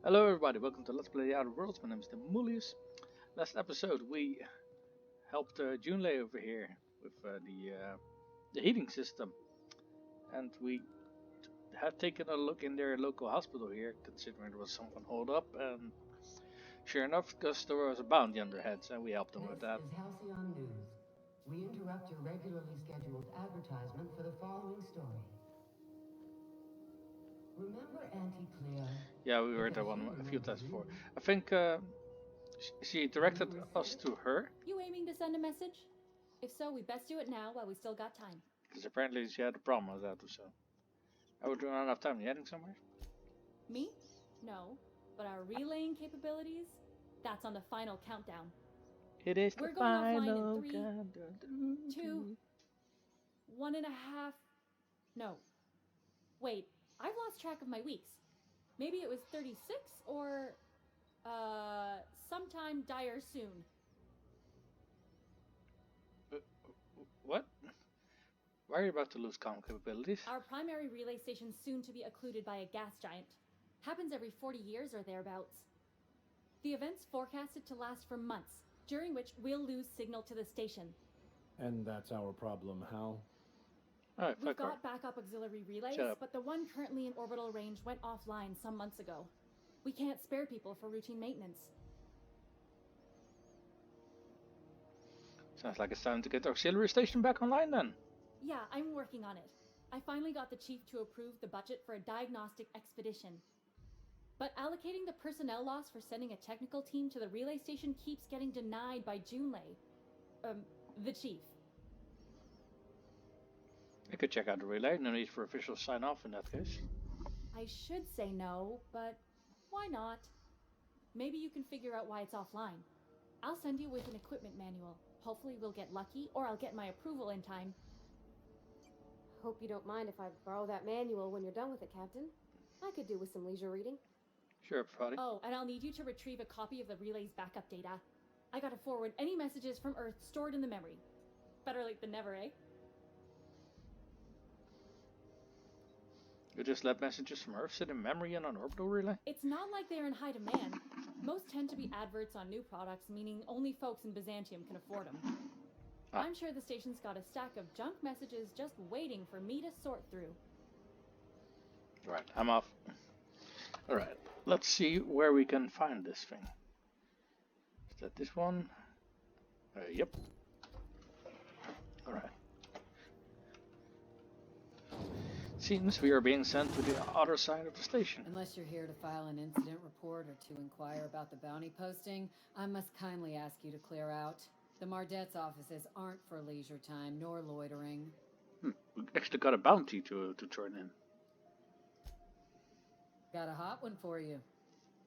Hello everybody, welcome to Let's Play The Outer Worlds. My name is Demulius. Last episode we helped Junlei over here with the heating system, and we had taken a look in their local hospital here, considering there was someone holed up, and sure enough, because there was a bounty on their heads, and we helped them This with that. is Halcyon News. We interrupt your regularly scheduled advertisement for the following story. Remember Auntie Claire? Yeah, we The heard that one cashier a few times remembers before. you. I think she directed You were us sick? to her, You aiming to send a message? If so, we best do it now while we still got time. because apparently she had a problem with that or so. I would run out of time. You heading somewhere? Me? No. But our relaying capabilities? That's on the final countdown. It is the We're going offline in final 3, countdown. 2, 1.5. No. Wait, I've lost track of my weeks. Maybe it was 36 or, sometime dire soon. What? Why are you about to lose comm capabilities? Our primary relay station's soon to be occluded by a gas giant. Happens every 40 years or thereabouts. The event's forecasted to last for months, during which we'll lose signal to the station. And that's our problem, Hal. Alright, We've fuck her. got backup auxiliary relays, Shut up. but the one currently in orbital range went offline some months ago. We can't spare people for routine maintenance. Sounds like it's time to get the auxiliary station back online then. Yeah, I'm working on it. I finally got the chief to approve the budget for a diagnostic expedition. But allocating the personnel loss for sending a technical team to the relay station keeps getting denied by Junlei. The chief. I could check out the relay, no need for official sign off in that case. I should say no, but why not? Maybe you can figure out why it's offline. I'll send you with an equipment manual. Hopefully we'll get lucky, or I'll get my approval in time. Hope you don't mind if I borrow that manual when you're done with it, Captain. I could do with some leisure reading. Sure, buddy. Oh, and I'll need you to retrieve a copy of the relay's backup data. I gotta forward any messages from Earth stored in the memory. Better late than never, eh? You just let messages from Earth sit in memory in an orbital relay? It's not like they're in high demand. Most tend to be adverts on new products, meaning only folks in Byzantium can afford them. Ah. I'm sure the station's got a stack of junk messages just waiting for me to sort through. Right, I'm off. Alright, let's see where we can find this thing. Is that this one? Yep. Alright. Seems we are being sent to the other side of the station. Unless you're here to file an incident report or to inquire about the bounty posting, I must kindly ask you to clear out. The Mardet's offices aren't for leisure time nor loitering. We actually got a bounty to turn in. Got a hot one for you.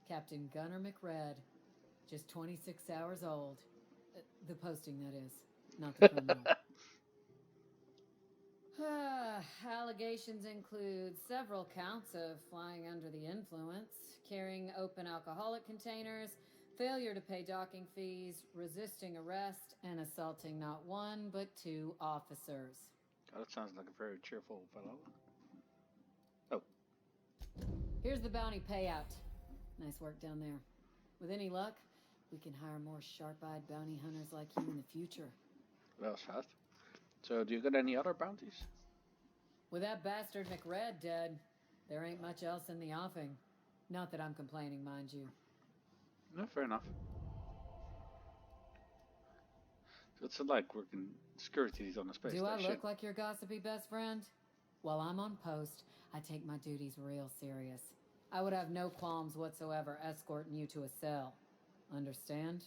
Captain Gunner McRed. Just 26 hours old. The posting, that is. Not the criminal. Allegations include several counts of flying under the influence, carrying open alcoholic containers, failure to pay docking fees, resisting arrest, and assaulting not one but two officers. Oh, that sounds like a very cheerful fellow. Oh. Here's the bounty payout. Nice work down there. With any luck, we can hire more sharp-eyed bounty hunters like you in the future. That was fast. So, do you got any other bounties? With that bastard McRed dead, there ain't much else in the offing. Not that I'm complaining, mind you. No, fair enough. So it's like working securities on a space Do I station. look like your gossipy best friend? While I'm on post, I take my duties real serious. I would have no qualms whatsoever escorting you to a cell. Understand?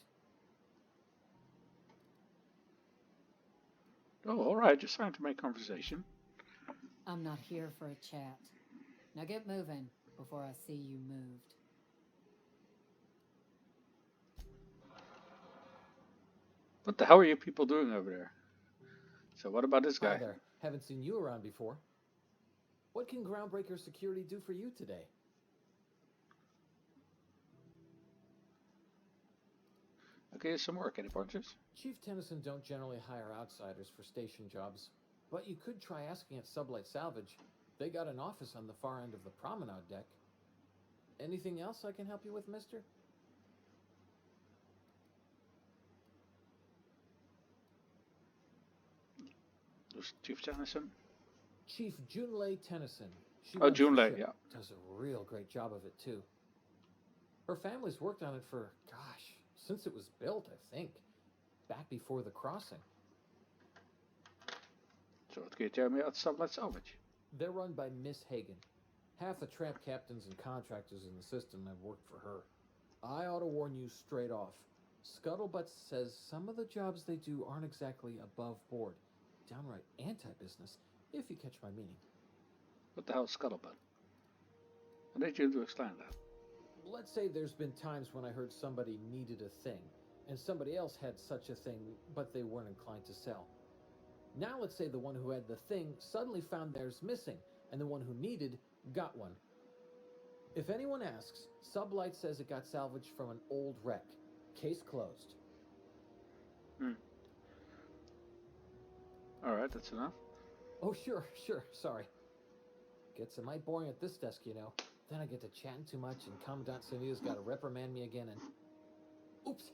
Oh, alright, just trying to make conversation. I'm not here for a chat. Now get moving before I see you moved. What the hell are you people doing over there? So what about this guy? Hi there. Haven't seen you around before. What can Groundbreaker security do for you today? Okay, some work. Any pointers? Chief Tennyson don't generally hire outsiders for station jobs, but you could try asking at Sublight Salvage. They got an office on the far end of the promenade deck. Anything else I can help you with, mister? Dus Chief Tennyson. Chief Junlei Tennyson. She Oh, runs the Junlei, ship. yeah. Does a real great job of it, too. Her family's worked on it for, gosh, since it was built, I think. Back before the crossing. So wat kun je tell me about Sublight Salvage? They're run by Miss Hagen. Half the tramp captains and contractors in the system have worked for her. I ought to warn you straight off. Scuttlebutt says some of the jobs they do aren't exactly above board. Downright anti-business, if you catch my meaning. What the hell is Scuttlebutt? I need you to explain that. Let's say there's been times when I heard somebody needed a thing, and somebody else had such a thing, but they weren't inclined to sell. Now let's say the one who had the thing suddenly found theirs missing, and the one who needed got one. If anyone asks, Sublight says it got salvaged from an old wreck. Case closed. Alright, that's enough. Oh, sure, sorry. Gets a mite boring at this desk, you know. Then I get to chatting too much, and Commandant Sonia's got to reprimand me again, and... Oops,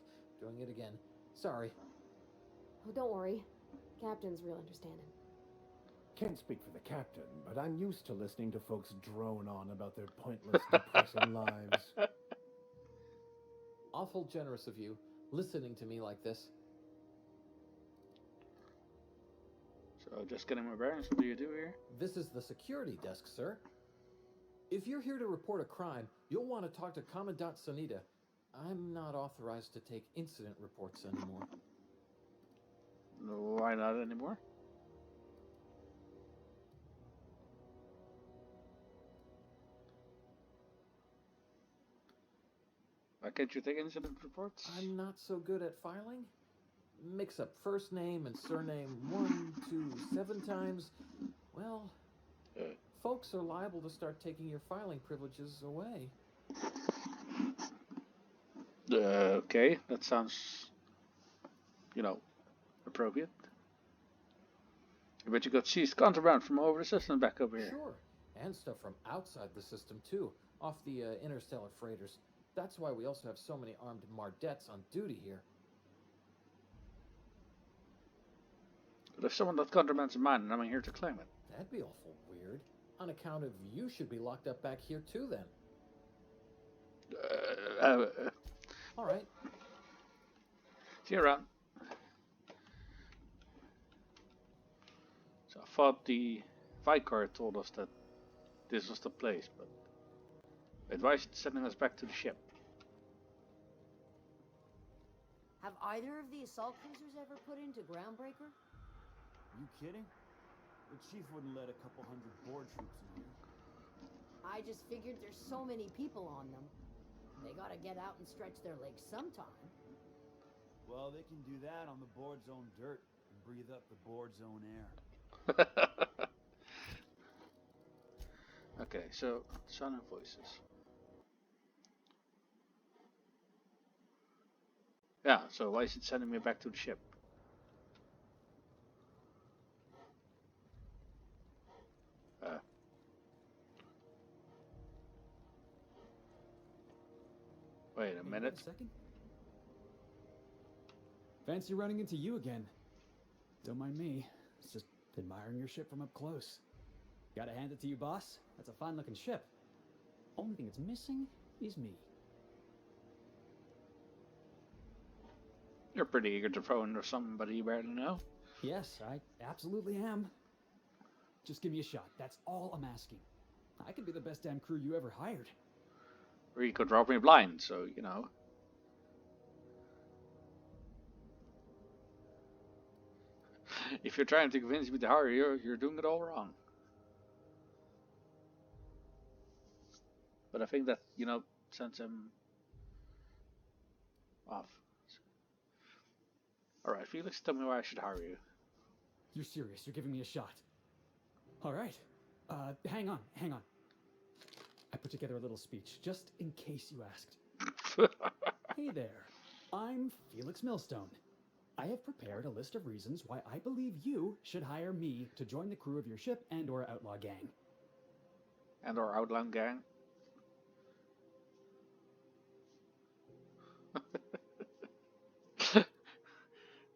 doing it again. Sorry. Oh, don't worry. Captain's real understanding. Can't speak for the captain, but I'm used to listening to folks drone on about their pointless, depressing lives. Awful generous of you, listening to me like this. So, just getting my bearings, what do you do here? This is the security desk, sir. If you're here to report a crime, you'll want to talk to Commandant Sonita. I'm not authorized to take incident reports anymore. Why not anymore? Why can't you take incident reports? I'm not so good at filing. Mix up first name and surname 1, 2, 7 times. Well, folks are liable to start taking your filing privileges away. Okay, that sounds, appropriate. I bet you got seized contraband from over the system back over here. Sure, and stuff from outside the system too, off the interstellar freighters. That's why we also have so many armed Mardettes on duty here. But if someone got contraband's in mine and I'm here to claim it. That'd be awful weird. On account of you should be locked up back here too then. Alright. See you around. So I thought the Vicar told us that this was the place, but I advised sending us back to the ship. Have either of the assault cruisers ever put into Groundbreaker? You kidding? The chief wouldn't let a couple hundred board troops in here. I just figured there's so many people on them. They gotta get out and stretch their legs sometime. Well, they can do that on the board's own dirt and breathe up the board's own air. Okay, so sound and voices. Yeah, so why is it sending me back to the ship? Wait a minute. Wait a second. Fancy running into you again. Don't mind me. It's just admiring your ship from up close. Gotta hand it to you, boss. That's a fine looking ship. Only thing it's missing is me. You're pretty eager to throw into somebody you barely know. Yes, I absolutely am. Just give me a shot. That's all I'm asking. I could be the best damn crew you ever hired. Or you could drop me blind, so, If you're trying to convince me to hire you, you're doing it all wrong. But I think that, sends him off. Alright, Felix, tell me why I should hire you. You're serious. You're giving me a shot. All right. Hang on. I put together a little speech, just in case you asked. Hey there. I'm Felix Millstone. I have prepared a list of reasons why I believe you should hire me to join the crew of your ship and/or outlaw gang. And our outlaw gang?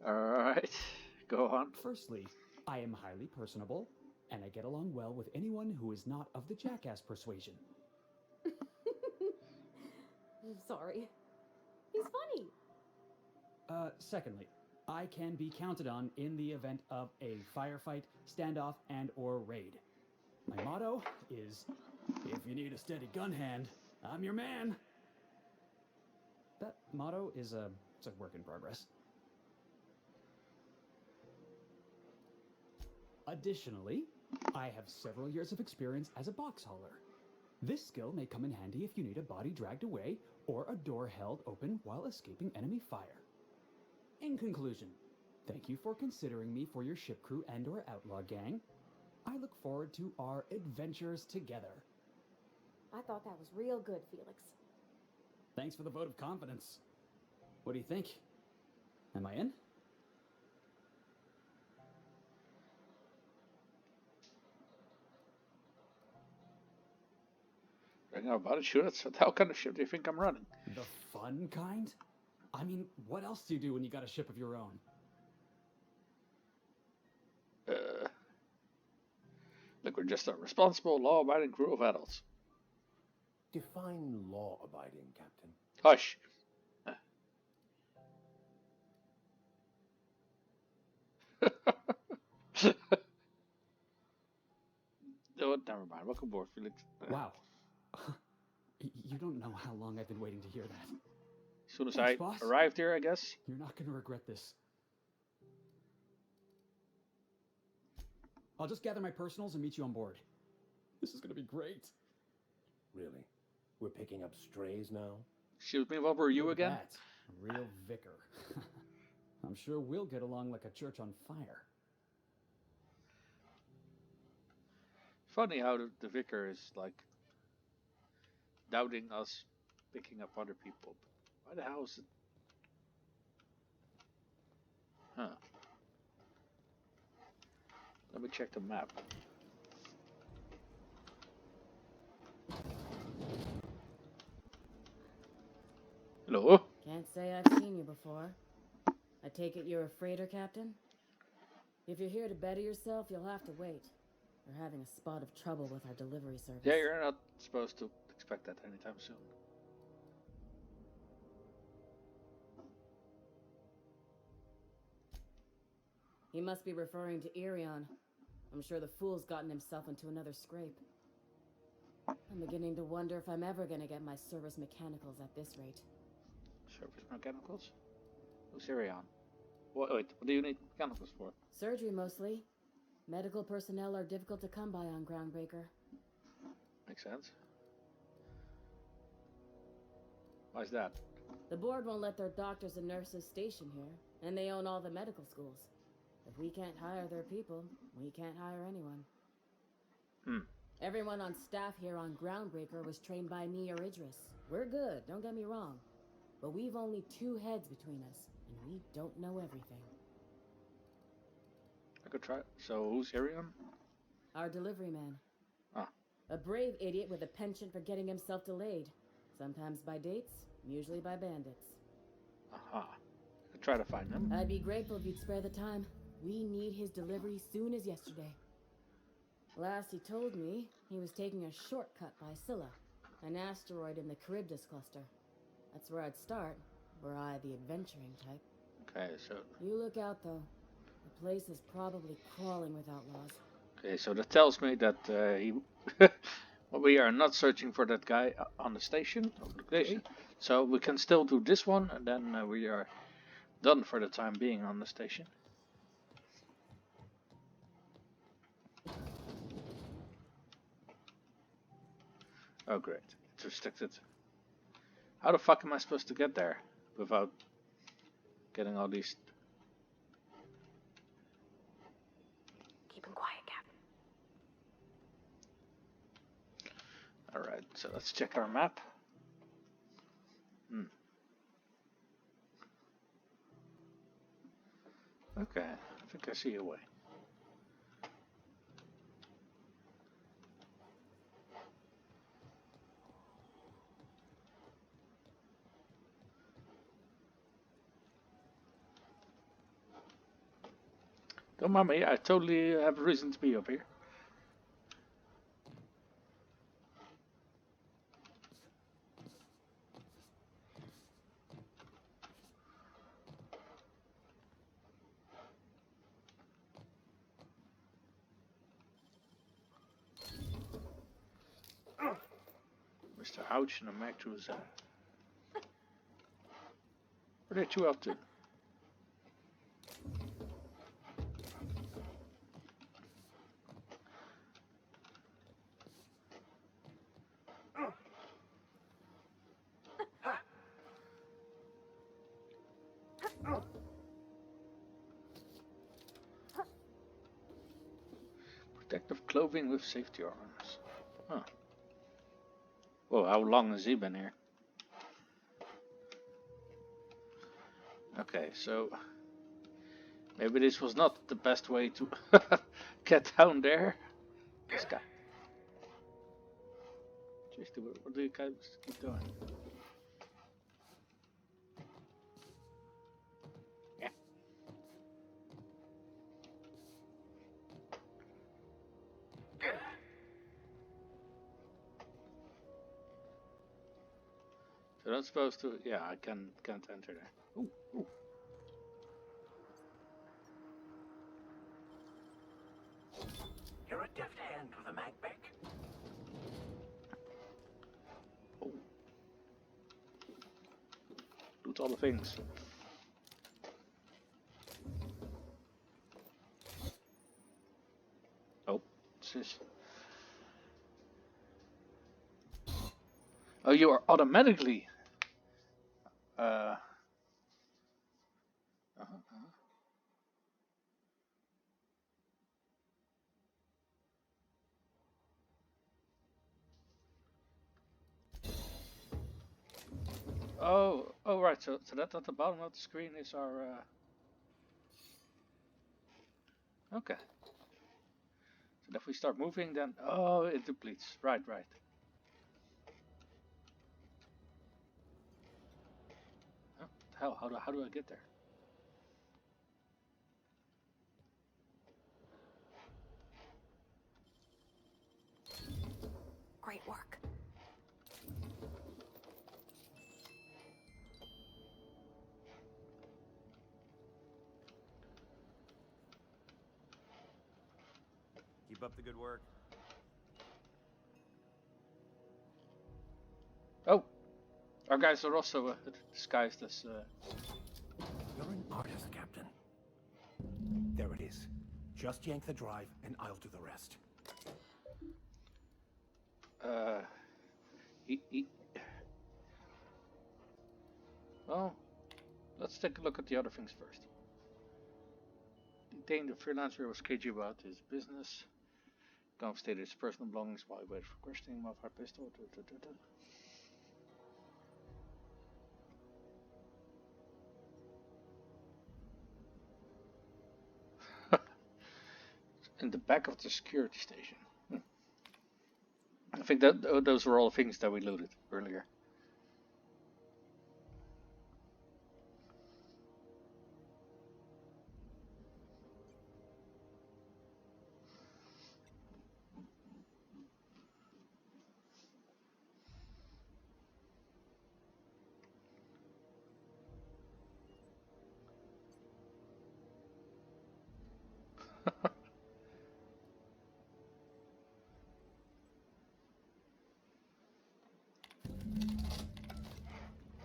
Alright, go on. Firstly, I am highly personable, and I get along well with anyone who is not of the jackass persuasion. I'm sorry. He's funny. Secondly, I can be counted on in the event of a firefight, standoff, and/or raid. My motto is, if you need a steady gun hand, I'm your man. That motto is it's a work in progress. Additionally, I have several years of experience as a box hauler. This skill may come in handy if you need a body dragged away or a door held open while escaping enemy fire. In conclusion, thank you for considering me for your ship crew and/or outlaw gang. I look forward to our adventures together. I thought that was real good, Felix. Thanks for the vote of confidence. What do you think? Am I in? Bring out about it, sure. That's what kind of ship do you think I'm running? The fun kind? I mean, what else do you do when you got a ship of your own? Look, we're just a responsible, law-abiding crew of adults. Define law-abiding, Captain. Hush. Oh, never mind. Welcome aboard, Felix. Wow. You don't know how long I've been waiting to hear that. As soon as Thanks, I boss. arrived here, I guess. You're not going to regret this. I'll just gather my personals and meet you on board. This is going to be great. Really? We're picking up strays now? Excuse me, what were you Look at again? that. Real vicar. I'm sure we'll get along like a church on fire. Funny how the vicar is like doubting us picking up other people. Why the hell is it? Huh. Let me check the map. Hello? Can't say I've seen you before. I take it you're a freighter captain? If you're here to better yourself, you'll have to wait. We're having a spot of trouble with our delivery service. Yeah, you're not supposed to expect that anytime soon. He must be referring to Irion. I'm sure the fool's gotten himself into another scrape. I'm beginning to wonder if I'm ever gonna get my service mechanicals at this rate. Service mechanicals? Who's Irion? Wait, what do you need mechanicals for? Surgery mostly. Medical personnel are difficult to come by on Groundbreaker. Makes sense. Why's that? The board won't let their doctors and nurses station here, and they own all the medical schools. If we can't hire their people, we can't hire anyone. Everyone on staff here on Groundbreaker was trained by me or Idris. We're good, don't get me wrong. But we've only 2 heads between us, and we don't know everything. I could try. So who's Irion? Our delivery man. Ah. A brave idiot with a penchant for getting himself delayed. Sometimes by dates, usually by bandits. Aha. I could try to find him. I'd be grateful if you'd spare the time. We need his delivery soon as yesterday. Last he told me, he was taking a shortcut by Scylla, an asteroid in the Charybdis cluster. That's where I'd start, were I the adventuring type. Okay, so... You look out, though. The place is probably crawling with outlaws. Okay, so that tells me that he... well, we are not searching for that guy on the station. So we can still do this one, and then we are done for the time being on the station. Oh great, it's restricted. How the fuck am I supposed to get there without getting all these... Keep him quiet, Captain. Alright, so let's check our map. Okay, I think I see a way. Don't mind me, I totally have a reason to be up here. Mr. Ouch and a Mac to his Where are they two up to? Protective clothing with safety armors. Huh. Whoa, how long has he been here? Okay, so maybe this was not the best way to get down there. This guy. Jeez, what do you guys keep doing? Yeah. So I'm supposed to. Yeah, I can't enter there. Ooh, ooh. You're a deft hand with a Macbeth. Oh. Doet all the things. Oh, what's this? Oh, you are automatically. Oh, right. So that at the bottom of the screen is our. Okay. So if we start moving, then it depletes. Right. Huh? Hell, how do I get there? Great work. Keep up the good work. Oh, our guys are also disguised as. You're an artist, Captain. There it is. Just yank the drive, and I'll do the rest. Well, let's take a look at the other things first. Detained the freelancer was cagey about his business. Confiscated his personal belongings while he waited for questioning. Modified pistol. In the back of the security station. I think that those were all things that we looted earlier.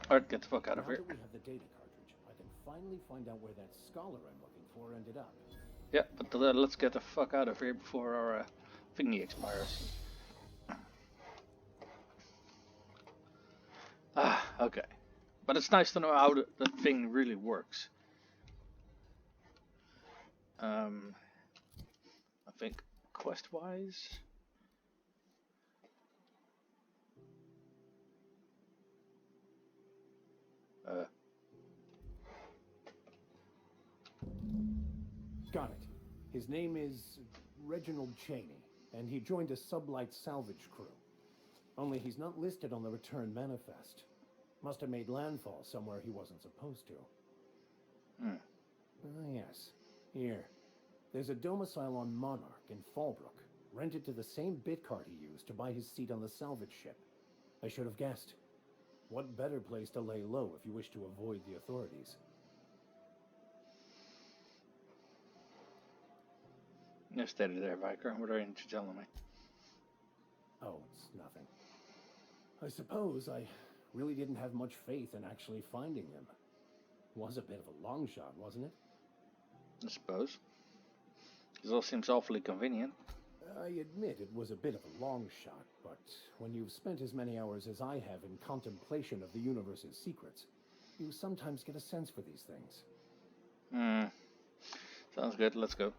Alright, get the fuck out of here. Now that we have the data cartridge, I can finally find out where that scholar I'm looking for ended up. Yeah, but let's get the fuck out of here before our thingy expires. Okay. But it's nice to know how the thing really works. I think quest-wise... Got it. His name is Reginald Cheney, and he joined a sublight salvage crew. Only he's not listed on the return manifest. Must have made landfall somewhere he wasn't supposed to. Hmm. Ah, yes. Here. There's a domicile on Monarch in Fallbrook, rented to the same bit card he used to buy his seat on the salvage ship. I should have guessed. What better place to lay low if you wish to avoid the authorities? You steady there, Viker. What are you telling me? Oh, it's nothing. I suppose I really didn't have much faith in actually finding him. Was a bit of a long shot, wasn't it? I suppose. This all seems awfully convenient. I admit it was a bit of a long shot, but when you've spent as many hours as I have in contemplation of the universe's secrets, you sometimes get a sense for these things. Sounds good. Let's go.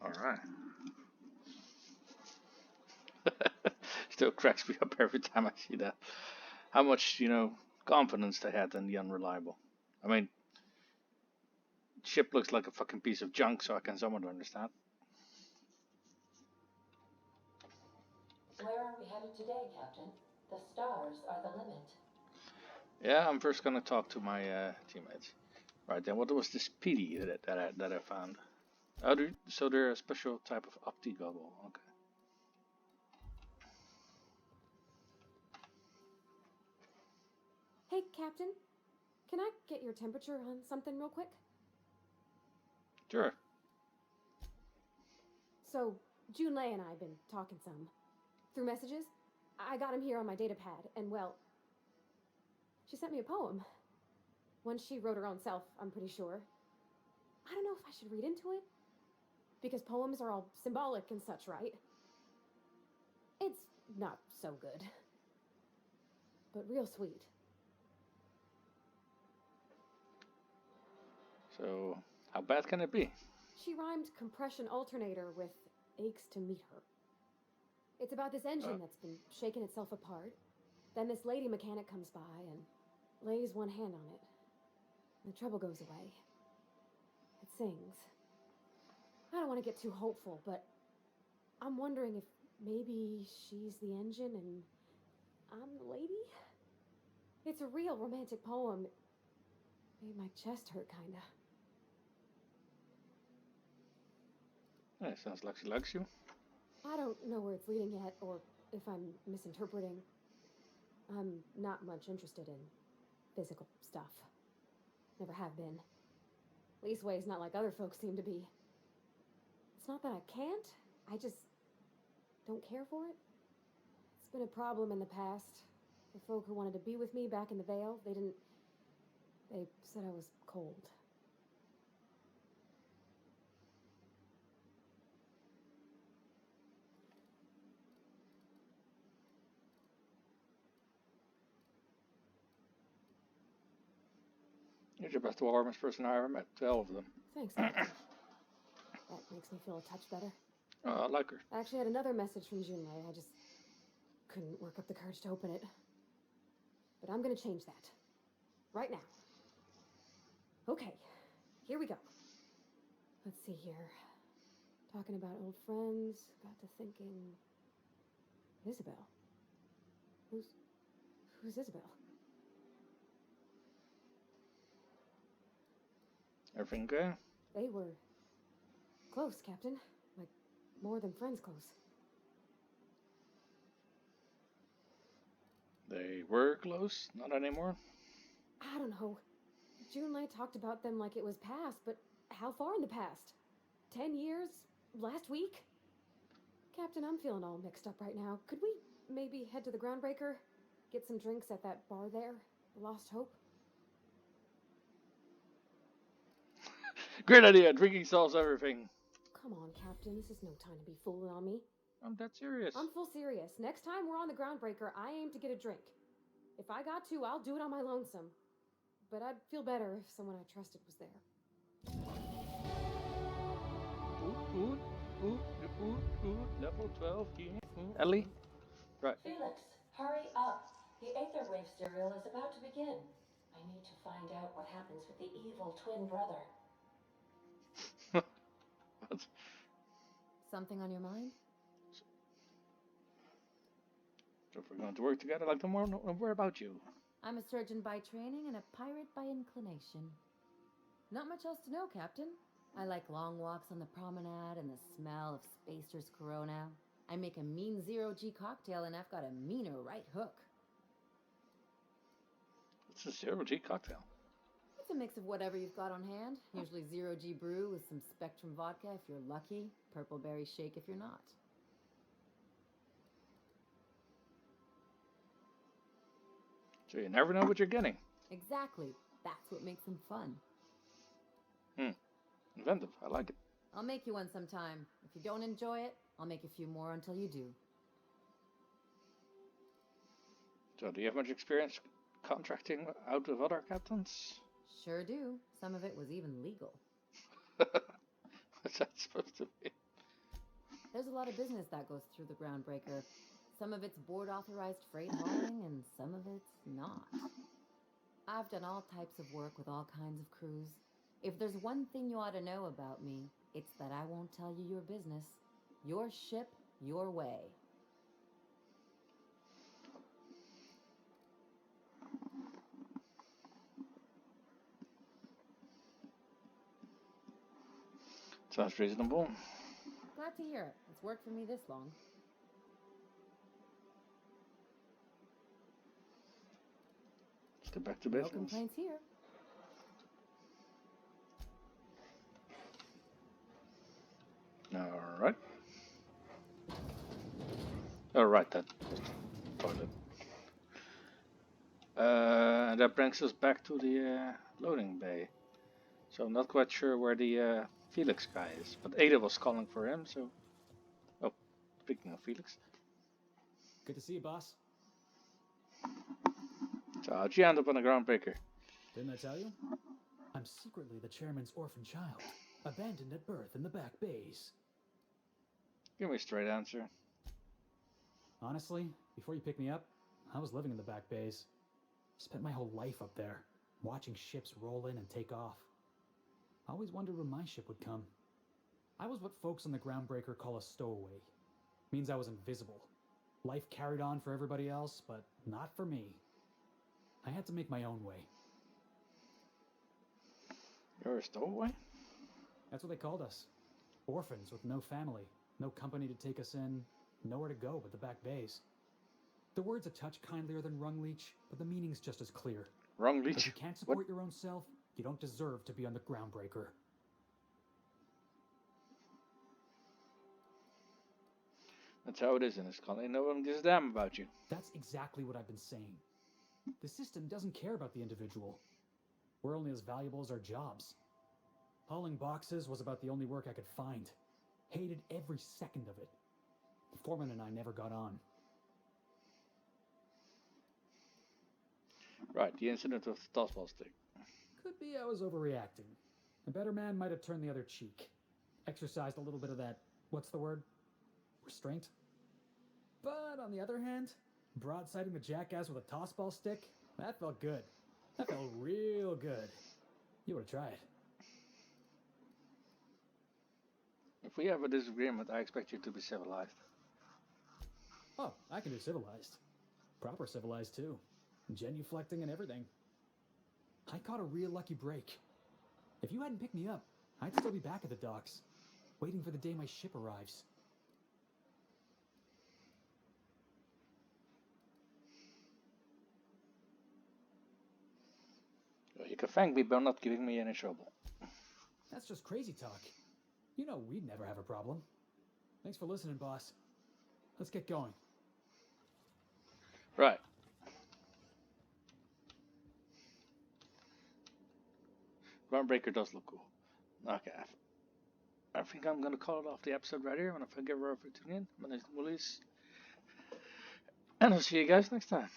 Alright. Still cracks me up every time I see that. How much, confidence they had in the Unreliable. I mean, ship looks like a fucking piece of junk, so I can somewhat understand. Where are we headed today, Captain? The stars are the limit. Yeah, I'm first gonna talk to my teammates. Right then, what was this PD that I found? Oh, so they're a special type of opti goggle. Okay. Hey, Captain. Can I get your temperature on something real quick? Sure. So, Junlei and I have been talking some. Through messages. I got him here on my data pad, and well, she sent me a poem. One she wrote her own self, I'm pretty sure. I don't know if I should read into it. Because poems are all symbolic and such, right? It's not so good. But real sweet. So, how bad can it be? She rhymed compression alternator with aches to meet her. It's about this engine that's been shaking itself apart. Then this lady mechanic comes by and lays one hand on it. The trouble goes away. It sings. I don't want to get too hopeful, but I'm wondering if maybe she's the engine and I'm the lady? It's a real romantic poem. Made my chest hurt, kinda. Yeah, sounds like she likes you. I don't know where it's leading yet, or if I'm misinterpreting. I'm not much interested in physical stuff. Never have been. Leastways not like other folks seem to be. It's not that I can't, I just don't care for it. It's been a problem in the past. The folk who wanted to be with me back in the Vale, they said I was cold. You're about the warmest person I ever met. 12 of them. Thanks, Captain. That makes me feel a touch better. Oh, I like her. I actually had another message from Junlei. I just couldn't work up the courage to open it. But I'm gonna change that. Right now. Okay, here we go. Let's see here. Talking about old friends, got to thinking... Isabel. Who's Isabel? Everything good? They were close, Captain. Like, more than friends close. They were close? Not anymore? I don't know. Junlei talked about them like it was past, but how far in the past? 10 years? Last week? Captain, I'm feeling all mixed up right now. Could we maybe head to the Groundbreaker? Get some drinks at that bar there? The Lost Hope? Great idea. Drinking solves everything. Come on, Captain. This is no time to be fooling on me. I'm that serious. I'm full serious. Next time we're on the Groundbreaker, I aim to get a drink. If I got to, I'll do it on my lonesome. But I'd feel better if someone I trusted was there. Level 12, Ellie? Right. Felix, hurry up. The Aether Wave serial is about to begin. I need to find out what happens with the evil twin brother. What? Something on your mind? So if we're going to work together like tomorrow, where about you? I'm a surgeon by training and a pirate by inclination. Not much else to know, Captain. I like long walks on the promenade and the smell of Spacer's Corona. I make a mean zero-G cocktail and I've got a meaner right hook. It's a zero-G cocktail. It's a mix of whatever you've got on hand. Usually zero-G brew with some Spectrum vodka if you're lucky, purple berry shake if you're not. So you never know what you're getting. Exactly. That's what makes them fun. Inventive. I like it. I'll make you one sometime. If you don't enjoy it, I'll make a few more until you do. So do you have much experience contracting out with other captains? Sure do. Some of it was even legal. What's that supposed to be? There's a lot of business that goes through the Groundbreaker. Some of it's board-authorized freight hauling, and some of it's not. I've done all types of work with all kinds of crews. If there's one thing you ought to know about me, it's that I won't tell you your business. Your ship, your way. Sounds reasonable. Glad to hear it. It's worked for me this long. Let's get back to No business. complaints here. Alright. Alright, that was the toilet. And that brings us back to the loading bay. So I'm not quite sure where the Felix guy is, but Ada was calling for him, so... Oh, speaking of Felix. Good to see you, boss. So how'd you end up on the Groundbreaker? Didn't I tell you? I'm secretly the chairman's orphan child, abandoned at birth in the back bays. Give me a straight answer. Honestly, before you picked me up, I was living in the back bays. Spent my whole life up there, watching ships roll in and take off. I always wondered when my ship would come. I was what folks on the Groundbreaker call a stowaway. Means I was invisible. Life carried on for everybody else, but not for me. I had to make my own way. You're a stowaway? That's what they called us. Orphans with no family, no company to take us in, nowhere to go but the back bays. The word's a touch kindlier than rung leech, but the meaning's just as clear. Rung leech? If you can't support your own self, you don't deserve to be on the Groundbreaker. That's how it is in this colony. No one gives a damn about you. That's exactly what I've been saying. The system doesn't care about the individual. We're only as valuable as our jobs. Hauling boxes was about the only work I could find. Hated every second of it. The foreman and I never got on. Right, the incident with the tossball stick. Could be I was overreacting. A better man might have turned the other cheek. Exercised a little bit of that, what's the word? Restraint? But on the other hand, broadsiding the jackass with a tossball stick, that felt good. That felt real good. You ought to try it. If we have a disagreement, I expect you to be civilized. Oh, I can do civilized. Proper civilized too. Genuflecting and everything. I caught a real lucky break. If you hadn't picked me up, I'd still be back at the docks, waiting for the day my ship arrives. You can thank me by not giving me any trouble. That's just crazy talk. You know we'd never have a problem. Thanks for listening, boss. Let's get going. Right. Groundbreaker does look cool. Okay, I think I'm gonna call it off the episode right here. I want to thank everyone for tuning in. My name is Willis, and I'll see you guys next time.